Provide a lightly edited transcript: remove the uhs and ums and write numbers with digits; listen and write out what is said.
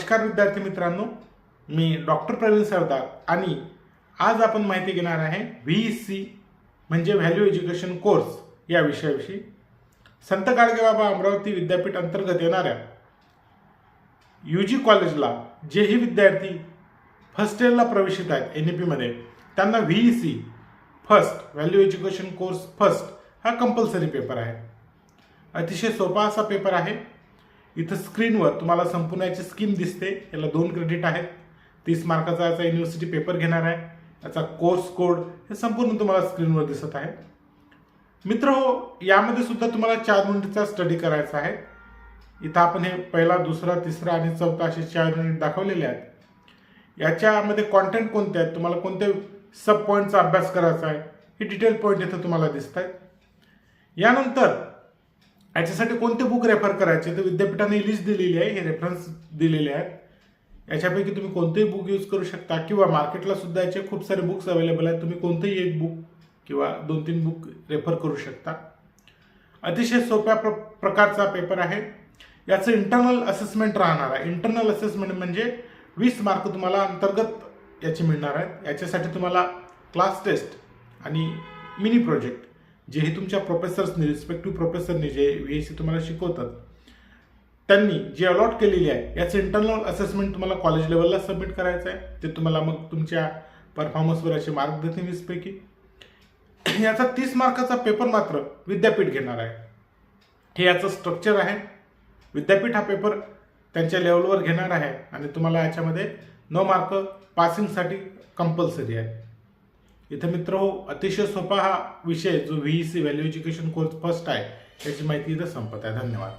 नमस्कार विद्यार्थी मित्रांनो, मी डॉक्टर प्रवीण सरदार आणि आज आपण माहिती घेणार आहे VEC म्हणजे व्हॅल्यू एज्युकेशन कोर्स या विषयाविषयी। संत गाडगेबाबा अमरावती विद्यापीठ अंतर्गत येणाऱ्या UG कॉलेजला जेही विद्यार्थी फर्स्ट इयरला प्रवेशित आहेत NEP मध्ये त्यांना VEC first value education course first हा कंपल्सरी पेपर आहे। अतिशय सोपा असा पेपर आहे। इथं स्क्रीनवर तुम्हाला संपूर्ण याची स्कीम दिसते। याला 2 क्रेडिट आहेत। 30 मार्काचा याचा युनिव्हर्सिटी पेपर घेणार आहे। याचा कोर्स कोड हे संपूर्ण तुम्हाला स्क्रीनवर दिसत आहे। मित्रहो, यामध्ये सुद्धा तुम्हाला 4 युनिटचा स्टडी करायचा आहे। इथं आपण हे पहिला, दुसरा, तिसरा आणि चौथा असे 4 युनिट दाखवलेले आहेत। याच्यामध्ये कंटेंट कोणते आहेत, तुम्हाला कोणते सब पॉइंटचा अभ्यास करायचा आहे हे डिटेल पॉइंट इथं तुम्हाला दिसत आहेत। यानंतर याच्यासाठी कोणते बुक रेफर करायचे तर विद्यापीठाने लिस्ट दिलेली आहे, हे रेफरन्स दिलेले आहेत। याच्यापैकी तुम्ही कोणतेही बुक यूज करू शकता किंवा मार्केटला सुद्धा याचे खूप सारे बुक्स अवेलेबल आहेत। तुम्ही कोणतेही एक बुक किंवा 2-3 बुक रेफर करू शकता। अतिशय सोप्या प्रकारचा पेपर आहे। याचं इंटरनल असेसमेंट राहणार आहे। इंटरनल असेसमेंट म्हणजे 20 मार्क तुम्हाला अंतर्गत याचे मिळणार आहेत। याच्यासाठी तुम्हाला क्लास टेस्ट आणि मिनी प्रोजेक्ट जेही तुमच्या प्रोफेसर्सनी रिस्पेक्टिव्ह प्रोफेसरनी जे VEC तुम्हाला शिकवतात त्यांनी जी अलॉट केलेली आहे याचं इंटरनल असेसमेंट तुम्हाला कॉलेज लेवलला सबमिट करायचं आहे। ते तुम्हाला मग तुमच्या परफॉर्मन्सवर असे मार्क देते 20 पैकी। याचा 30 मार्काचा पेपर मात्र विद्यापीठ घेणार आहे। हे याचं स्ट्रक्चर आहे। विद्यापीठ हा पेपर त्यांच्या लेवलवर घेणार आहे आणि तुम्हाला याच्यामध्ये 9 मार्क पासिंगसाठी कंपल्सरी आहे। इथे मित्रहो, अतिशय सोपा हा विषय जो VEC value education course first आहे याची माहिती इथं संपत आहे। धन्यवाद।